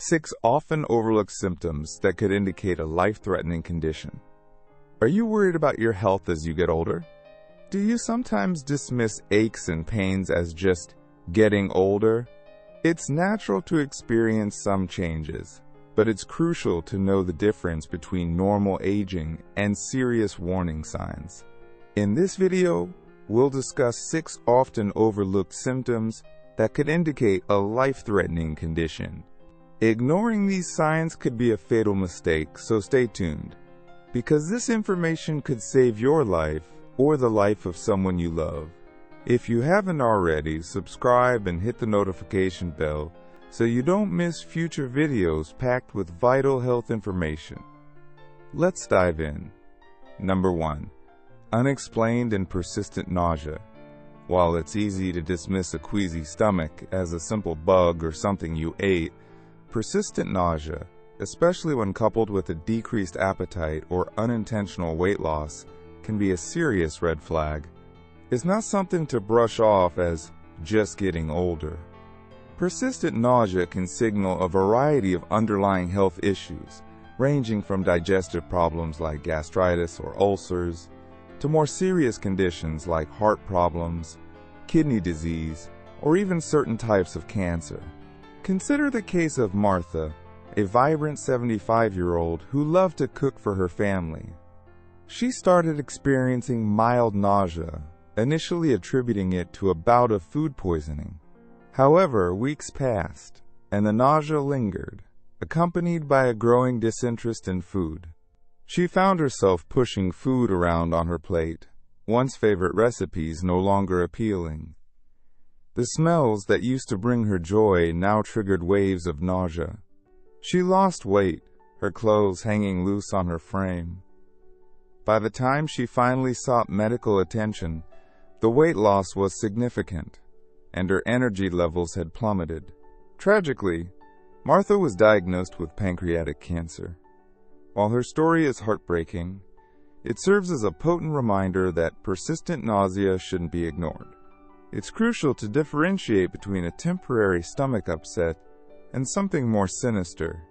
6 often overlooked symptoms that could indicate a life-threatening condition. Are you worried about your health as you get older? Do you sometimes dismiss aches and pains as just getting older? It's natural to experience some changes, but it's crucial to know the difference between normal aging and serious warning signs. In this video, we'll discuss 6 often overlooked symptoms that could indicate a life-threatening condition. Ignoring these signs could be a fatal mistake, so stay tuned, because this information could save your life or the life of someone you love. If you haven't already, subscribe and hit the notification bell so you don't miss future videos packed with vital health information. Let's dive in. Number 1. Unexplained and persistent nausea. While it's easy to dismiss a queasy stomach as a simple bug or something you ate, persistent nausea, especially when coupled with a decreased appetite or unintentional weight loss, can be a serious red flag. It's not something to brush off as just getting older. Persistent nausea can signal a variety of underlying health issues, ranging from digestive problems like gastritis or ulcers, to more serious conditions like heart problems, kidney disease, or even certain types of cancer. Consider the case of Martha, a vibrant 75-year-old who loved to cook for her family. She started experiencing mild nausea, initially attributing it to a bout of food poisoning. However, weeks passed, and the nausea lingered, accompanied by a growing disinterest in food. She found herself pushing food around on her plate, once favorite recipes no longer appealing. The smells that used to bring her joy now triggered waves of nausea. She lost weight, her clothes hanging loose on her frame. By the time she finally sought medical attention, the weight loss was significant, and her energy levels had plummeted. Tragically, Martha was diagnosed with pancreatic cancer. While her story is heartbreaking, it serves as a potent reminder that persistent nausea shouldn't be ignored. It's crucial to differentiate between a temporary stomach upset and something more sinister.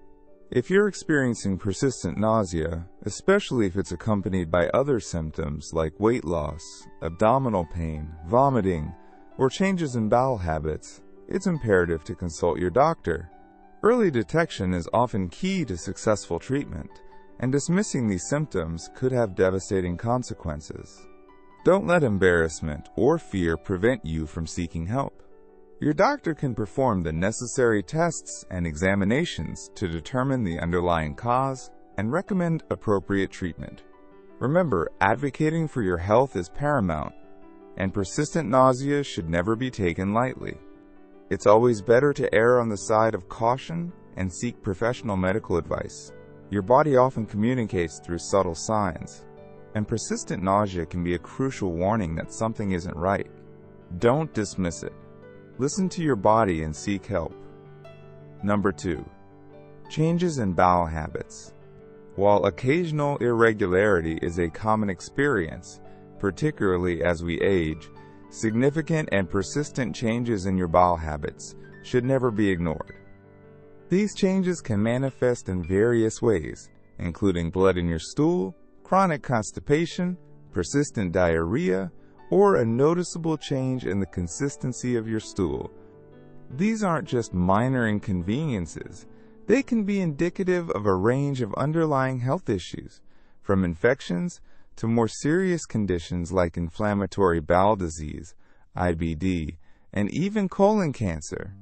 If you're experiencing persistent nausea, especially if it's accompanied by other symptoms like weight loss, abdominal pain, vomiting, or changes in bowel habits, it's imperative to consult your doctor. Early detection is often key to successful treatment, and dismissing these symptoms could have devastating consequences. Don't let embarrassment or fear prevent you from seeking help. Your doctor can perform the necessary tests and examinations to determine the underlying cause and recommend appropriate treatment. Remember, advocating for your health is paramount, and persistent nausea should never be taken lightly. It's always better to err on the side of caution and seek professional medical advice. Your body often communicates through subtle signs, and persistent nausea can be a crucial warning that something isn't right. Don't dismiss it. Listen to your body and seek help. Number 2. Changes in bowel habits. While occasional irregularity is a common experience, particularly as we age, significant and persistent changes in your bowel habits should never be ignored. These changes can manifest in various ways, including blood in your stool, chronic constipation, persistent diarrhea, or a noticeable change in the consistency of your stool. These aren't just minor inconveniences. They can be indicative of a range of underlying health issues, from infections to more serious conditions like inflammatory bowel disease, IBD, and even colon cancer.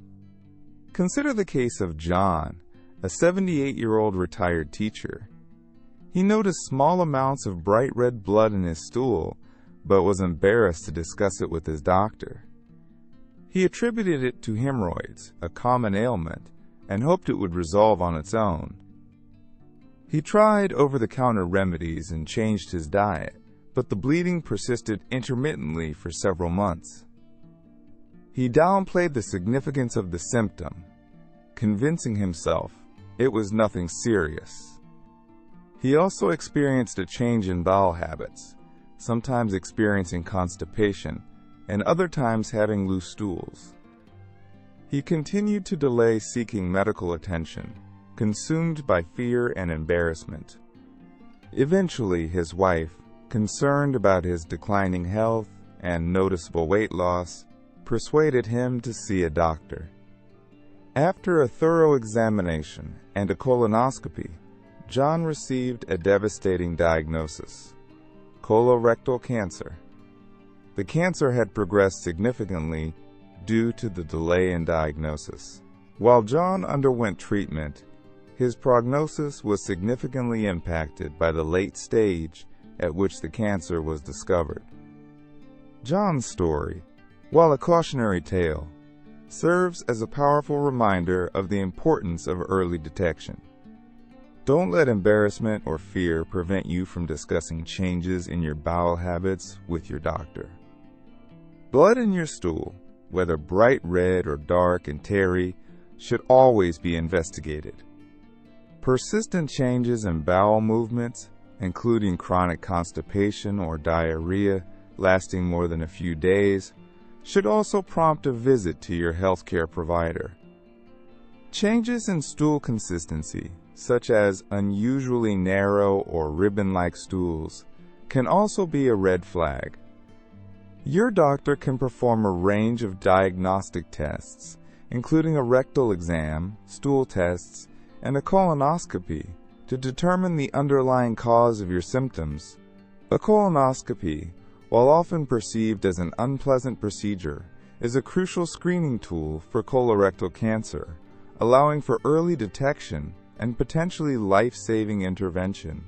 Consider the case of John, a 78-year-old retired teacher. He noticed small amounts of bright red blood in his stool, but was embarrassed to discuss it with his doctor. He attributed it to hemorrhoids, a common ailment, and hoped it would resolve on its own. He tried over-the-counter remedies and changed his diet, but the bleeding persisted intermittently for several months. He downplayed the significance of the symptom, convincing himself it was nothing serious. He also experienced a change in bowel habits, sometimes experiencing constipation, and other times having loose stools. He continued to delay seeking medical attention, consumed by fear and embarrassment. Eventually, his wife, concerned about his declining health and noticeable weight loss, persuaded him to see a doctor. After a thorough examination and a colonoscopy, John received a devastating diagnosis: colorectal cancer. The cancer had progressed significantly due to the delay in diagnosis. While John underwent treatment, his prognosis was significantly impacted by the late stage at which the cancer was discovered. John's story, while a cautionary tale, serves as a powerful reminder of the importance of early detection. Don't let embarrassment or fear prevent you from discussing changes in your bowel habits with your doctor. Blood in your stool, whether bright red or dark and tarry, should always be investigated. Persistent changes in bowel movements, including chronic constipation or diarrhea lasting more than a few days, should also prompt a visit to your healthcare provider. Changes in stool consistency, such as unusually narrow or ribbon-like stools, can also be a red flag. Your doctor can perform a range of diagnostic tests, including a rectal exam, stool tests, and a colonoscopy, to determine the underlying cause of your symptoms. A colonoscopy, while often perceived as an unpleasant procedure, is a crucial screening tool for colorectal cancer, allowing for early detection and potentially life-saving intervention.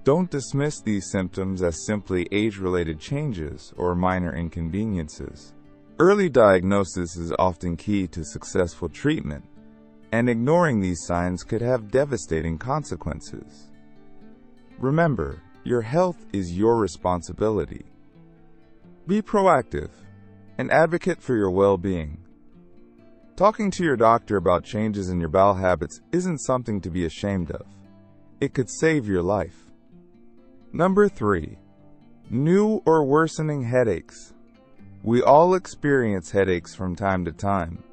Don't dismiss these symptoms as simply age-related changes or minor inconveniences. Early diagnosis is often key to successful treatment, and ignoring these signs could have devastating consequences. Remember, your health is your responsibility. Be proactive, an advocate for your well-being. Talking to your doctor about changes in your bowel habits isn't something to be ashamed of. It could save your life. Number 3. New or worsening headaches. We all experience headaches from time to time.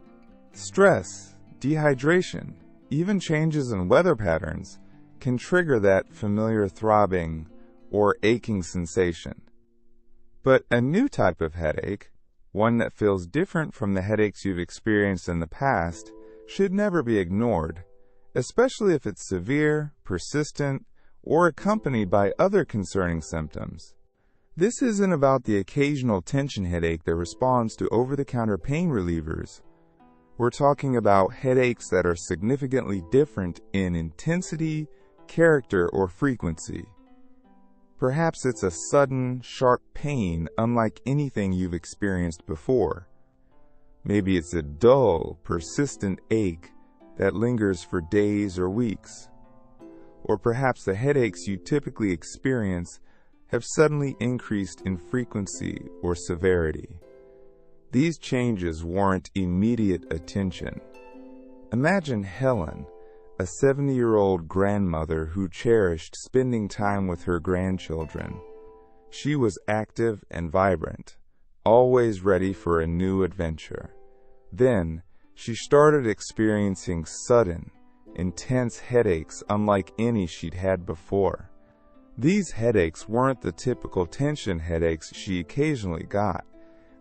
Stress, dehydration, even changes in weather patterns can trigger that familiar throbbing or aching sensation. But a new type of headache, one that feels different from the headaches you've experienced in the past, should never be ignored, especially if it's severe, persistent, or accompanied by other concerning symptoms. This isn't about the occasional tension headache that responds to over-the-counter pain relievers. We're talking about headaches that are significantly different in intensity, character, or frequency. Perhaps it's a sudden, sharp pain unlike anything you've experienced before. Maybe it's a dull, persistent ache that lingers for days or weeks. Or perhaps the headaches you typically experience have suddenly increased in frequency or severity. These changes warrant immediate attention. Imagine Helen, a 70-year-old grandmother who cherished spending time with her grandchildren. She was active and vibrant, always ready for a new adventure. Then, she started experiencing sudden, intense headaches unlike any she'd had before. These headaches weren't the typical tension headaches she occasionally got.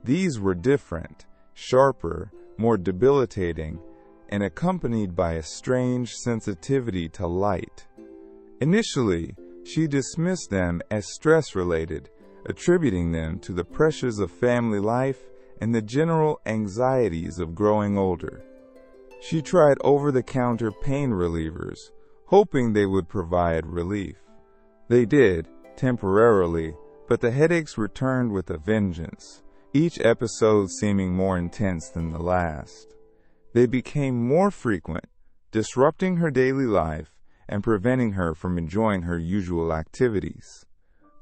These were different, sharper, more debilitating, and accompanied by a strange sensitivity to light. Initially, she dismissed them as stress-related, attributing them to the pressures of family life and the general anxieties of growing older. She tried over-the-counter pain relievers, hoping they would provide relief. They did, temporarily, but the headaches returned with a vengeance, each episode seeming more intense than the last. They became more frequent, disrupting her daily life and preventing her from enjoying her usual activities.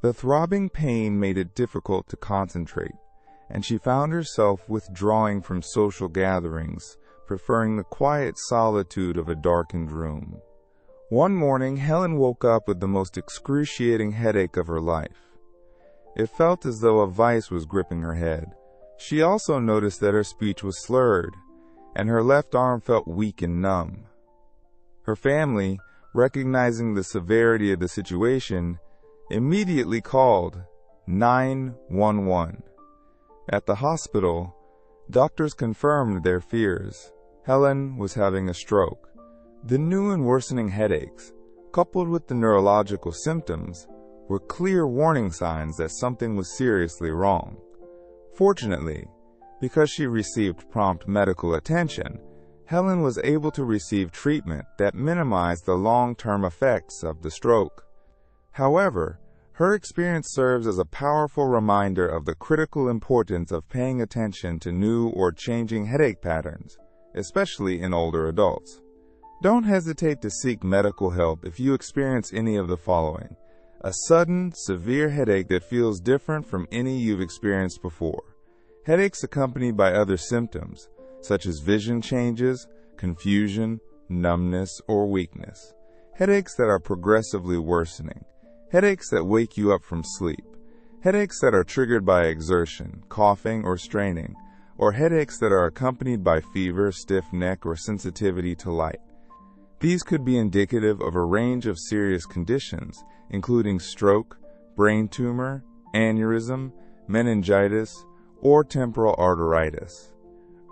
The throbbing pain made it difficult to concentrate, and she found herself withdrawing from social gatherings, preferring the quiet solitude of a darkened room. One morning, Helen woke up with the most excruciating headache of her life. It felt as though a vice was gripping her head. She also noticed that her speech was slurred, and her left arm felt weak and numb. Her family, recognizing the severity of the situation, immediately called 911. At the hospital, doctors confirmed their fears. Helen was having a stroke. The new and worsening headaches, coupled with the neurological symptoms, were clear warning signs that something was seriously wrong. Fortunately, because she received prompt medical attention, Helen was able to receive treatment that minimized the long-term effects of the stroke. However, her experience serves as a powerful reminder of the critical importance of paying attention to new or changing headache patterns, especially in older adults. Don't hesitate to seek medical help if you experience any of the following: a sudden, severe headache that feels different from any you've experienced before. Headaches accompanied by other symptoms, such as vision changes, confusion, numbness, or weakness. Headaches that are progressively worsening. Headaches that wake you up from sleep. Headaches that are triggered by exertion, coughing, or straining. Or headaches that are accompanied by fever, stiff neck, or sensitivity to light. These could be indicative of a range of serious conditions, including stroke, brain tumor, aneurysm, meningitis, or temporal arteritis.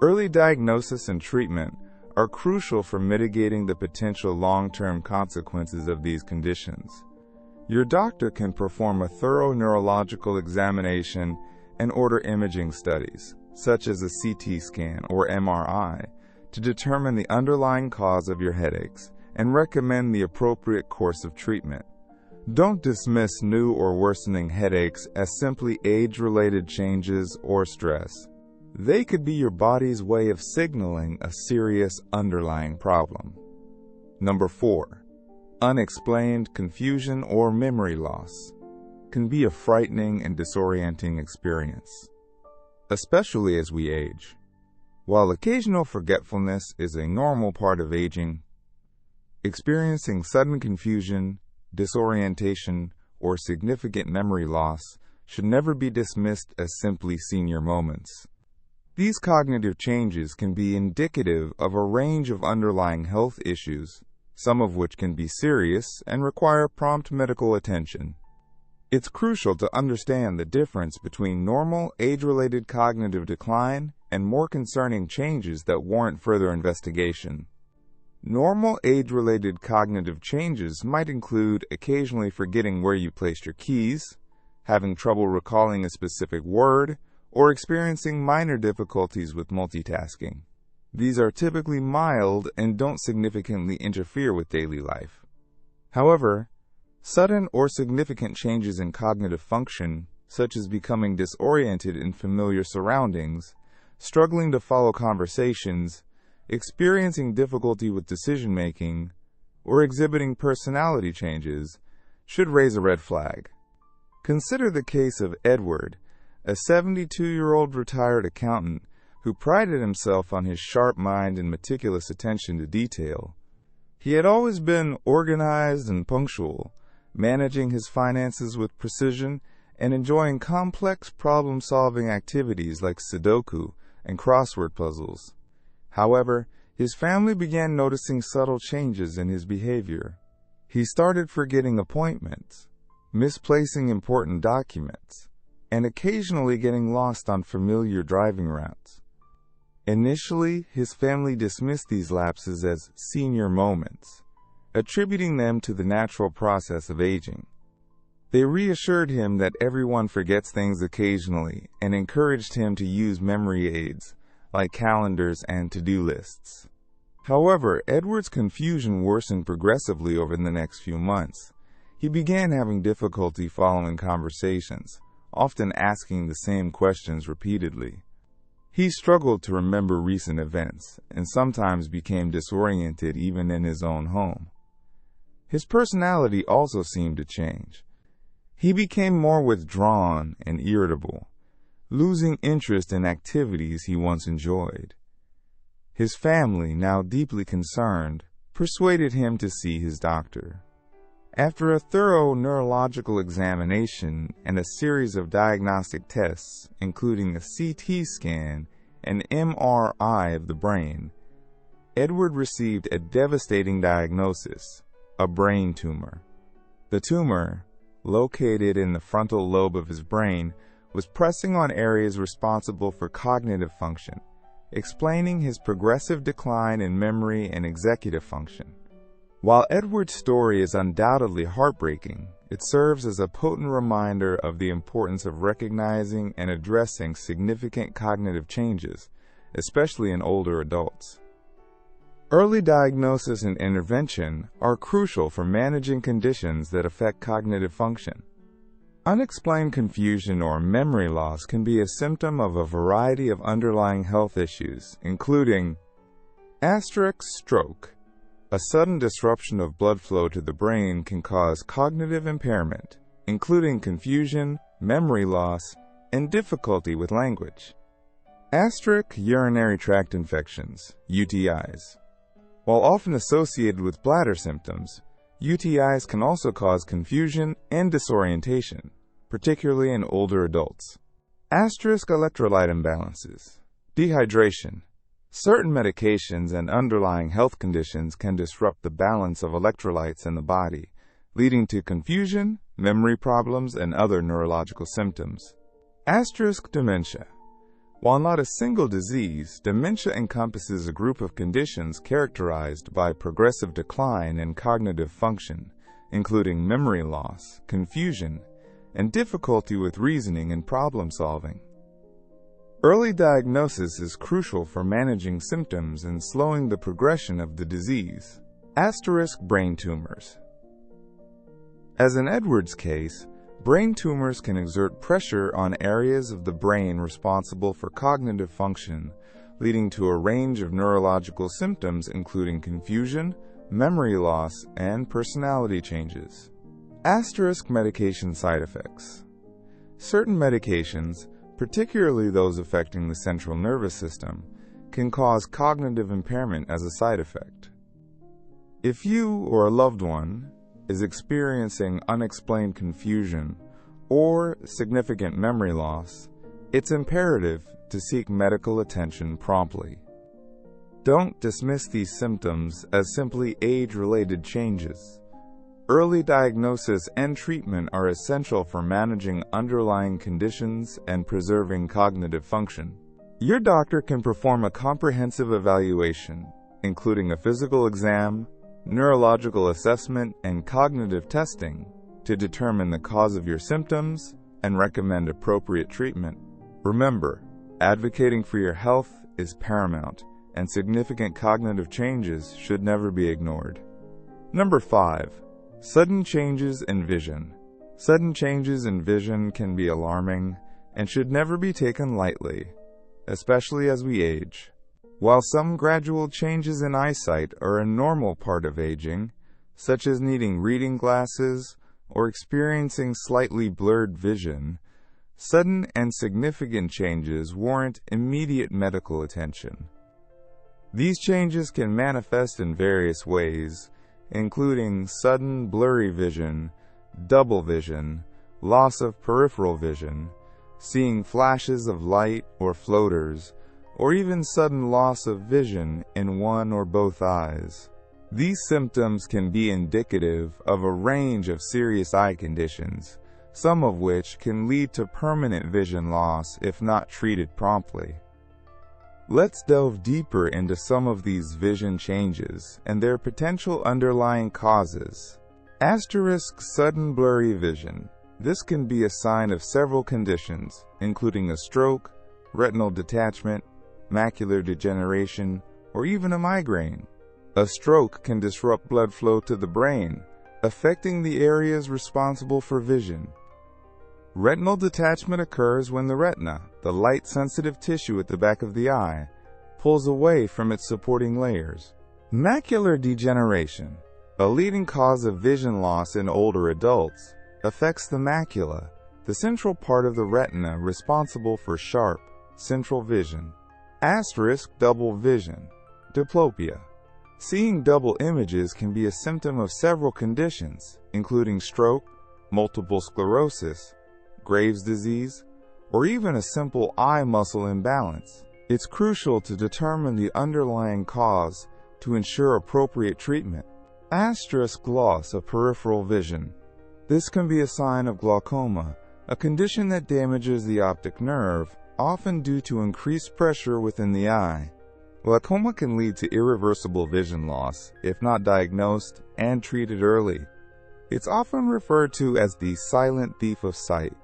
Early diagnosis and treatment are crucial for mitigating the potential long-term consequences of these conditions. Your doctor can perform a thorough neurological examination and order imaging studies, such as a CT scan or MRI, to determine the underlying cause of your headaches and recommend the appropriate course of treatment. Don't dismiss new or worsening headaches as simply age-related changes or stress. They could be your body's way of signaling a serious underlying problem. Number 4. Unexplained confusion or memory loss can be a frightening and disorienting experience, especially as we age. While occasional forgetfulness is a normal part of aging, experiencing sudden confusion, disorientation, or significant memory loss should never be dismissed as simply senior moments. These cognitive changes can be indicative of a range of underlying health issues, some of which can be serious and require prompt medical attention. It's crucial to understand the difference between normal age-related cognitive decline and more concerning changes that warrant further investigation. Normal age-related cognitive changes might include occasionally forgetting where you placed your keys, having trouble recalling a specific word, or experiencing minor difficulties with multitasking. These are typically mild and don't significantly interfere with daily life. However, sudden or significant changes in cognitive function, such as becoming disoriented in familiar surroundings, struggling to follow conversations, experiencing difficulty with decision-making, or exhibiting personality changes, should raise a red flag. Consider the case of Edward, a 72-year-old retired accountant who prided himself on his sharp mind and meticulous attention to detail. He had always been organized and punctual, managing his finances with precision and enjoying complex problem-solving activities like Sudoku and crossword puzzles. However, his family began noticing subtle changes in his behavior. He started forgetting appointments, misplacing important documents, and occasionally getting lost on familiar driving routes. Initially, his family dismissed these lapses as senior moments, attributing them to the natural process of aging. They reassured him that everyone forgets things occasionally and encouraged him to use memory aids like calendars and to-do lists. However, Edward's confusion worsened progressively over the next few months. He began having difficulty following conversations, often asking the same questions repeatedly. He struggled to remember recent events and sometimes became disoriented even in his own home. His personality also seemed to change. He became more withdrawn and irritable, losing interest in activities he once enjoyed. His family, now deeply concerned, persuaded him to see his doctor. After a thorough neurological examination and a series of diagnostic tests, including a CT scan an MRI of the brain, Edward received a devastating diagnosis: a brain tumor. The tumor, located in the frontal lobe of his brain, was pressing on areas responsible for cognitive function, explaining his progressive decline in memory and executive function. While Edward's story is undoubtedly heartbreaking, it serves as a potent reminder of the importance of recognizing and addressing significant cognitive changes, especially in older adults. Early diagnosis and intervention are crucial for managing conditions that affect cognitive function. Unexplained confusion or memory loss can be a symptom of a variety of underlying health issues, including stroke. A sudden disruption of blood flow to the brain can cause cognitive impairment, including confusion, memory loss, and difficulty with language. Urinary tract infections, UTIs. While often associated with bladder symptoms, UTIs can also cause confusion and disorientation, particularly in older adults. Electrolyte imbalances. Dehydration. Certain medications and underlying health conditions can disrupt the balance of electrolytes in the body, leading to confusion, memory problems, and other neurological symptoms. Dementia. While not a single disease, dementia encompasses a group of conditions characterized by progressive decline in cognitive function, including memory loss, confusion, and difficulty with reasoning and problem solving. Early diagnosis is crucial for managing symptoms and slowing the progression of the disease. Brain tumors. As in Edward's case, brain tumors can exert pressure on areas of the brain responsible for cognitive function, leading to a range of neurological symptoms including confusion, memory loss, and personality changes. Medication side effects. Certain medications, particularly those affecting the central nervous system, can cause cognitive impairment as a side effect. If you or a loved one is experiencing unexplained confusion or significant memory loss, it's imperative to seek medical attention promptly. Don't dismiss these symptoms as simply age-related changes. Early diagnosis and treatment are essential for managing underlying conditions and preserving cognitive function. Your doctor can perform a comprehensive evaluation, including a physical exam, neurological assessment, and cognitive testing, to determine the cause of your symptoms and recommend appropriate treatment. Remember, advocating for your health is paramount, and significant cognitive changes should never be ignored. Number 5. Sudden changes in vision. Sudden changes in vision can be alarming and should never be taken lightly, especially as we age. While some gradual changes in eyesight are a normal part of aging, such as needing reading glasses or experiencing slightly blurred vision, sudden and significant changes warrant immediate medical attention. These changes can manifest in various ways, including sudden blurry vision, double vision, loss of peripheral vision, seeing flashes of light or floaters, or even sudden loss of vision in one or both eyes. These symptoms can be indicative of a range of serious eye conditions, some of which can lead to permanent vision loss if not treated promptly. Let's delve deeper into some of these vision changes and their potential underlying causes. Sudden blurry vision. This can be a sign of several conditions, including a stroke, retinal detachment, macular degeneration, or even a migraine. A stroke can disrupt blood flow to the brain, affecting the areas responsible for vision. Retinal detachment occurs when the retina, the light-sensitive tissue at the back of the eye, pulls away from its supporting layers. Macular degeneration, a leading cause of vision loss in older adults, affects the macula, the central part of the retina responsible for sharp, central vision. Double vision, diplopia. Seeing double images can be a symptom of several conditions, including stroke, multiple sclerosis, Graves' disease, or even a simple eye muscle imbalance. It's crucial to determine the underlying cause to ensure appropriate treatment. Asterisk loss of peripheral vision. This can be a sign of glaucoma, a condition that damages the optic nerve, often due to increased pressure within the eye. Glaucoma can lead to irreversible vision loss if not diagnosed and treated early. It's often referred to as the silent thief of sight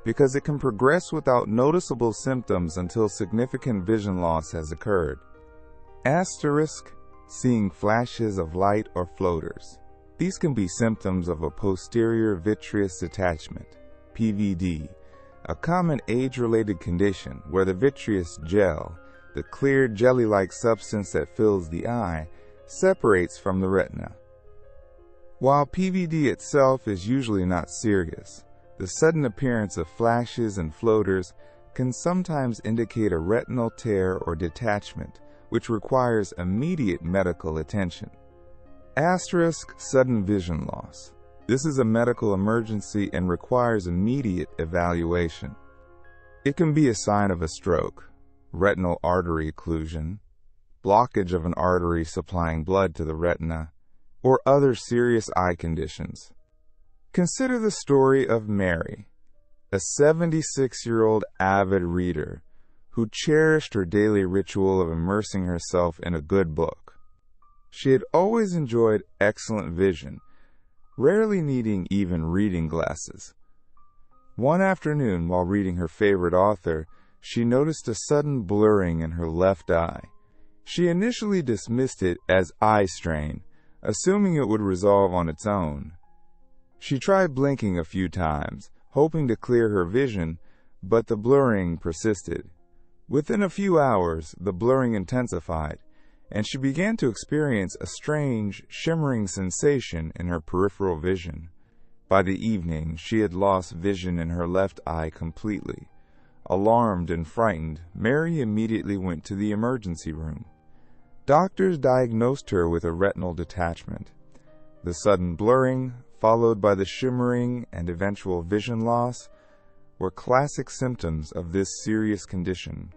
because it can progress without noticeable symptoms until significant vision loss has occurred. Asterisk, seeing flashes of light or floaters. These can be symptoms of a posterior vitreous detachment, PVD, a common age-related condition where the vitreous gel, the clear jelly-like substance that fills the eye, separates from the retina. While PVD itself is usually not serious, the sudden appearance of flashes and floaters can sometimes indicate a retinal tear or detachment, which requires immediate medical attention. Asterisk, sudden vision loss. This is a medical emergency and requires immediate evaluation. It can be a sign of a stroke, retinal artery occlusion, blockage of an artery supplying blood to the retina, or other serious eye conditions. Consider the story of Mary, a 76-year-old avid reader who cherished her daily ritual of immersing herself in a good book. She had always enjoyed excellent vision, rarely needing even reading glasses. One afternoon, while reading her favorite author, she noticed a sudden blurring in her left eye. She initially dismissed it as eye strain, assuming it would resolve on its own. She tried blinking a few times, hoping to clear her vision, but the blurring persisted. Within a few hours, the blurring intensified, and she began to experience a strange, shimmering sensation in her peripheral vision. By the evening, she had lost vision in her left eye completely. Alarmed and frightened, Mary immediately went to the emergency room. Doctors diagnosed her with a retinal detachment. The sudden blurring, followed by the shimmering and eventual vision loss, were classic symptoms of this serious condition.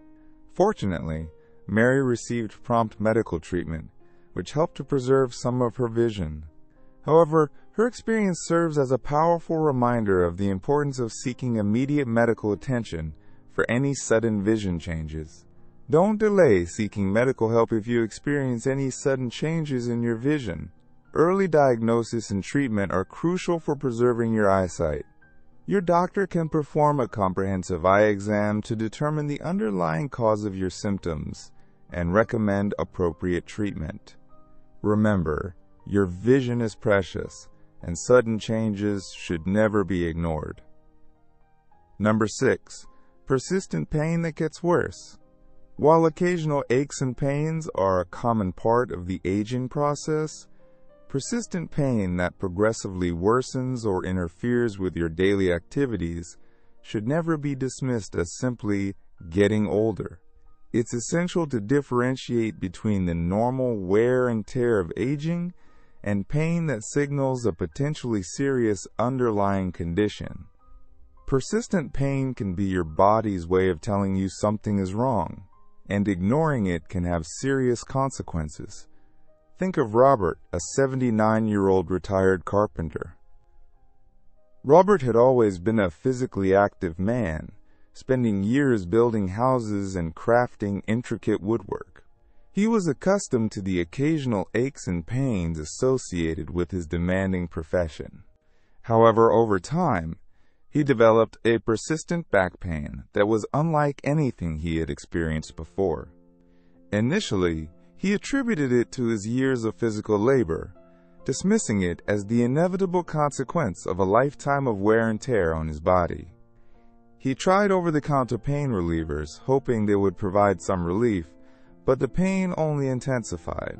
Fortunately, Mary received prompt medical treatment, which helped to preserve some of her vision. However, her experience serves as a powerful reminder of the importance of seeking immediate medical attention for any sudden vision changes. Don't delay seeking medical help if you experience any sudden changes in your vision. Early diagnosis and treatment are crucial for preserving your eyesight. Your doctor can perform a comprehensive eye exam to determine the underlying cause of your symptoms and recommend appropriate treatment. Remember, your vision is precious, and sudden changes should never be ignored. Number 6. Persistent pain that gets worse. While occasional aches and pains are a common part of the aging process, persistent pain that progressively worsens or interferes with your daily activities should never be dismissed as simply getting older. It's essential to differentiate between the normal wear and tear of aging and pain that signals a potentially serious underlying condition. Persistent pain can be your body's way of telling you something is wrong, and ignoring it can have serious consequences. Think of Robert, a 79-year-old retired carpenter. Robert had always been a physically active man, spending years building houses and crafting intricate woodwork. He was accustomed to the occasional aches and pains associated with his demanding profession. However, over time, he developed a persistent back pain that was unlike anything he had experienced before. Initially, he attributed it to his years of physical labor, dismissing it as the inevitable consequence of a lifetime of wear and tear on his body. He tried over-the-counter pain relievers, hoping they would provide some relief, but the pain only intensified.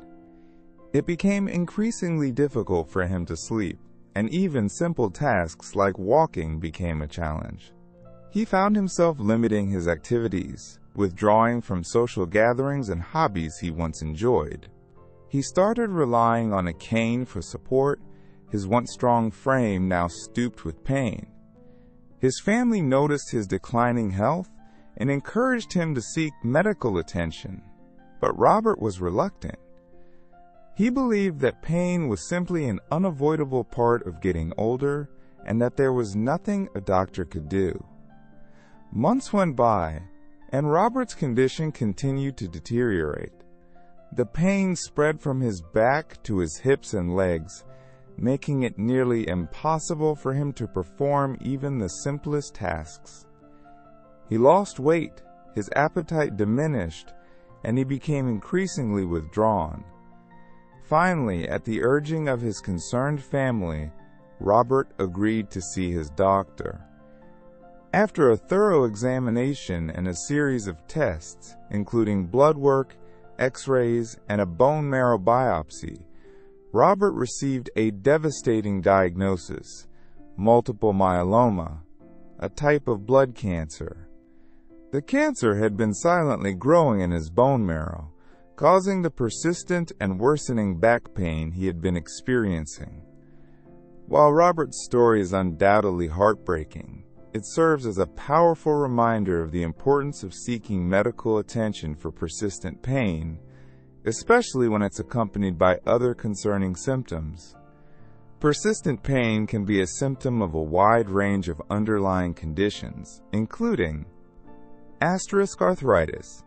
It became increasingly difficult for him to sleep, and even simple tasks like walking became a challenge. He found himself limiting his activities, withdrawing from social gatherings and hobbies he once enjoyed. He started relying on a cane for support, his once strong frame now stooped with pain. His family noticed his declining health and encouraged him to seek medical attention, but Robert was reluctant. He believed that pain was simply an unavoidable part of getting older and that there was nothing a doctor could do. Months went by, and Robert's condition continued to deteriorate. The pain spread from his back to his hips and legs, making it nearly impossible for him to perform even the simplest tasks. He lost weight, his appetite diminished, and he became increasingly withdrawn. Finally, at the urging of his concerned family, Robert agreed to see his doctor. After a thorough examination and a series of tests, including blood work, X-rays, and a bone marrow biopsy, Robert received a devastating diagnosis: multiple myeloma, a type of blood cancer. The cancer had been silently growing in his bone marrow, causing the persistent and worsening back pain he had been experiencing. While Robert's story is undoubtedly heartbreaking, it serves as a powerful reminder of the importance of seeking medical attention for persistent pain, especially when it's accompanied by other concerning symptoms. Persistent pain can be a symptom of a wide range of underlying conditions, including arthritis.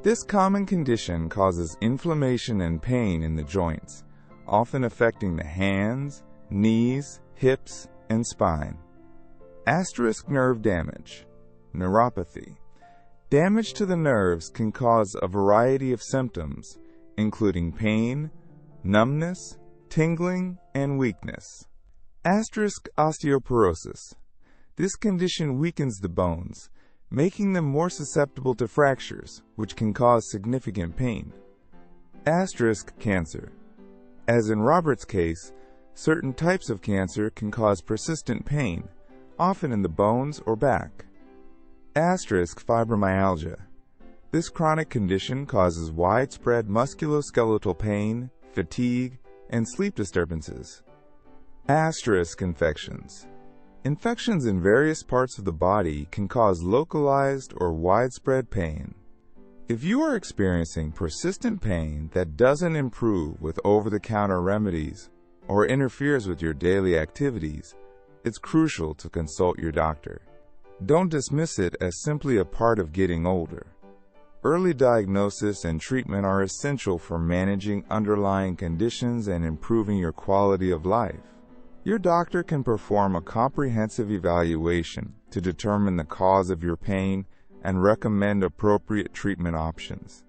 This common condition causes inflammation and pain in the joints, often affecting the hands, knees, hips, and spine. Nerve damage, neuropathy. Damage to the nerves can cause a variety of symptoms, including pain, numbness, tingling, and weakness. Osteoporosis. This condition weakens the bones, making them more susceptible to fractures, which can cause significant pain. Cancer. As in Robert's case, certain types of cancer can cause persistent pain, often in the bones or back. Fibromyalgia. This chronic condition causes widespread musculoskeletal pain, fatigue, and sleep disturbances. Infections. Infections in various parts of the body can cause localized or widespread pain. If you are experiencing persistent pain that doesn't improve with over-the-counter remedies or interferes with your daily activities, it's crucial to consult your doctor. Don't dismiss it as simply a part of getting older. Early diagnosis and treatment are essential for managing underlying conditions and improving your quality of life. Your doctor can perform a comprehensive evaluation to determine the cause of your pain and recommend appropriate treatment options.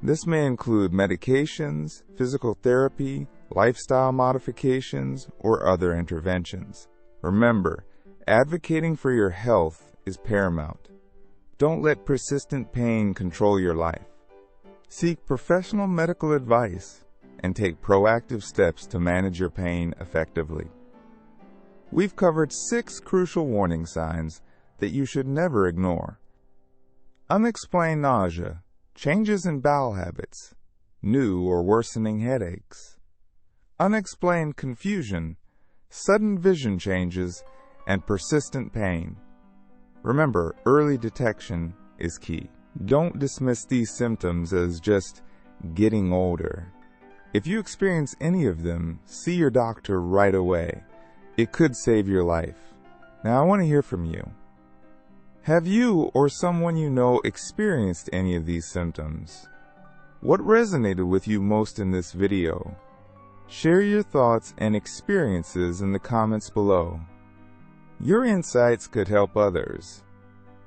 This may include medications, physical therapy, lifestyle modifications, or other interventions. Remember, advocating for your health is paramount. Don't let persistent pain control your life. Seek professional medical advice and take proactive steps to manage your pain effectively. We've covered 6 crucial warning signs that you should never ignore. Unexplained nausea, changes in bowel habits, new or worsening headaches. Unexplained confusion, sudden vision changes, and persistent pain. Remember, early detection is key. Don't dismiss these symptoms as just getting older. If you experience any of them, see your doctor right away. It could save your life. Now, I want to hear from you. Have you or someone you know experienced any of these symptoms? What resonated with you most in this video? Share your thoughts and experiences in the comments below. Your insights could help others.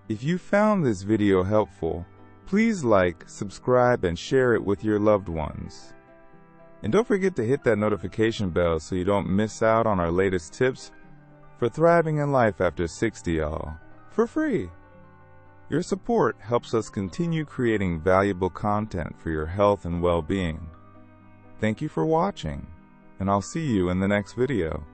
If you found this video helpful, please like, subscribe, and share it with your loved ones. And don't forget to hit that notification bell so you don't miss out on our latest tips for thriving in life after 60, y'all, for free. Your support helps us continue creating valuable content for your health and well-being. Thank you for watching, and I'll see you in the next video.